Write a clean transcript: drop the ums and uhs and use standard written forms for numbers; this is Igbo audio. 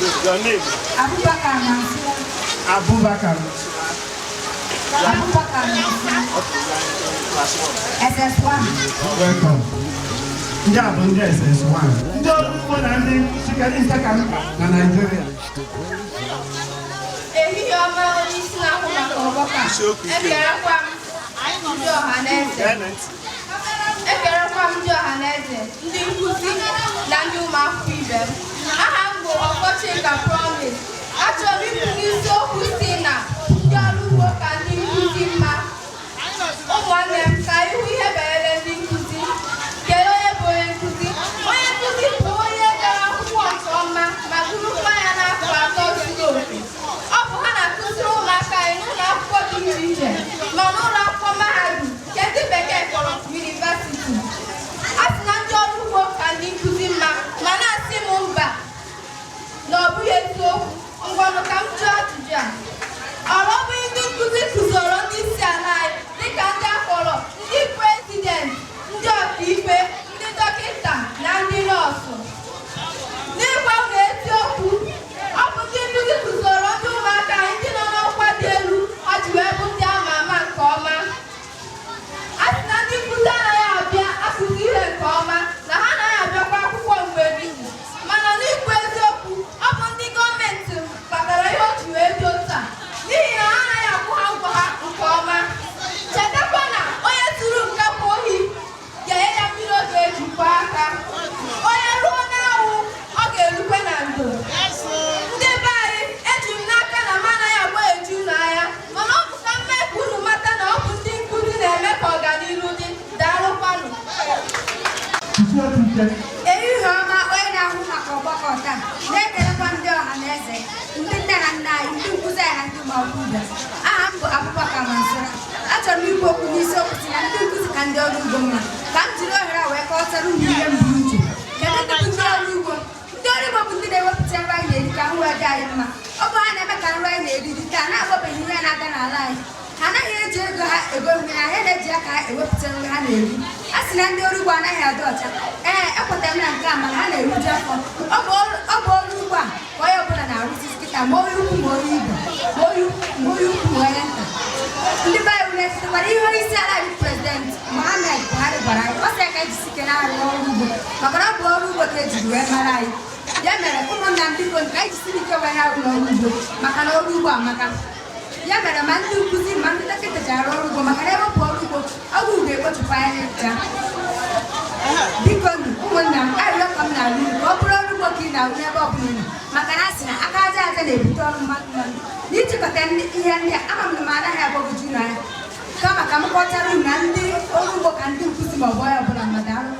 Your name? Abubakar Mansour. Abubakar. Abubakar Mansour. SS1. Welcome. Yeah, but SS1. Don't want to chicken in Nigeria. Ekerekwa m ndị ọhaneze, ndị nkuzi na ndị ụmụakwụkwọ ibe m. Aha m bụ Okochika Promise. Achọrọ m ikwu n'isiokwu si na ndị ọrụ ugbo ka ndị nkuzi mma. Ụmụnne m ka ihu ihe banyere ndị nkuzi. Kedu onye bụ onye nkuzi? Onye nkuzi bụ onye gara akwụkwọ nke ọma ma gụrụkwa ya n'afọ 3 zuru oke. Ọ bụ ha na-akụziri ụmụaka anyị n'ụlọ akwụkwọ dị iche iche ma n'ụlọ akwụkwọ mahadum nke ndị bekee kpọrọ university. A sị na ndị ọrụ ugbo ka ndị nkuzi mma ma na-asị m mba na ọ bụghị eziokwu. Ngwanụ ka m jụọ ajụjụ a. Ọ bụghị ndị nkuzi kụzoro ndị isi ala anyị dịka ndị akpọrọ ndị prezident, ndị ọkaikpe, ndị dọkịta na ndị nọọsụ? N'ịgwa unu eziokwu, ọ bụ ndị nkuzi kụzoro ndị ụmụaka anyị ndị nọ n'ọkwa dị elu ọ ji wee bụ ndị ama ama nke ọma. A sị na ndị nkuzi anaghị abịa akụzi ihe nke ọma na ha anaghị abịakwa akwụkwọ mgbe niile, mana n'ikwu eziokwu ọ bụ ndị gọọmenti kpatara ihe o ji wee dị otu a n'ihi na ha anaghị akwụ ha ụgwọ ha nke ọma. Chetakwa na onye tụrụ nkapụ ohi ga-enye ya mmiri ọ ga-ejikwa aka. Onye ruo n'anwụ ọ ga-erukwe na ndo. Ndị be anyị, eji m n'aka na m anaghị agba eju n'anya, mana ọ bụ ka m mee ka unu mata na ọ bụ ndị nkuzi na-eme ka ọganihu dị. Daalụkwanụ. Ehihie ọma, onye na-ahụ maka ọgbakọ taa na-ekelekwa ndị ọha na eze, ndị nne na nna anyị, ndị nkuzi anyị na ndị ụmụakwụkwọ ibe. Aha m bụ Abubakar Mansour. Achọrọ m ikwu okwu n'isiokwu si na ndị nkuzi ka ndị ọrụ ugbo mma. Ka m jiri ohere a wee kọwatara unu ihe m buru uche. Kedu ndị bụ ndị ọrụ ugbo? Ndị ọrụ ugbo bụ ndị na-ewepụta nri anyị na-eri ka nri dị anyị mma. Ọ bụ ha na-eme ka nri anyị na-eri dị ka a na-agbabeghị ihe na-aga n'ala anyị. Ha anaghị eji ego ha ego nri ha na-eji aka ha ewepụta nri ha na-eri. A sị na ndị ọrụ ugbo anaghị adị ọcha. Ee, ekwetara m na nke a, mana ha na-eriju afọ. Ọ bụ ọrụ ugbo a ka onye ọbụla na-arụzi kịta, ma onye ukwu ma onye ibe, ma onye ukwu ma onye nta. Ndị be anyị na-esitekwara ihe onye isi ala anyị prezident Muhammad Buhari gwara anyị. Ọ sị ka eji sike na-arụ ọrụ ugbo maka na ọ bụ ọrụ ugbo ka ejiri wee mara anyị. Ya mere ụmụnna m biko ka anyị jisiri ike wee ha n'ọrụ ugbo maka na ọrụ ugbo amaka. Ya mere ma ndị nkuzi ma ndị dọkịta ji arụ ọrụ ugbo maka na ewepụ ọrụ ugbo ọgwụ ga-ekpochapụ anya ncha. Biko ụmụnna m, arịrịọ ka m na-arụ ugbo ka ọ bụrụ ọrụ ugbo ka ị na-arụ n'ebe ọ bụla unu, maka na a sị na aka aja aja na-ebute ọrụ mmadụ mmadụ. N'ijikọta ihe ndị a, ama m na m anaghị agbagwoju n'anya, kama ka m kọchara unu na ndị ọrụ ugbo ka ndị nkuzi ma ọ bụ onye ọbụla mmadụ arụ.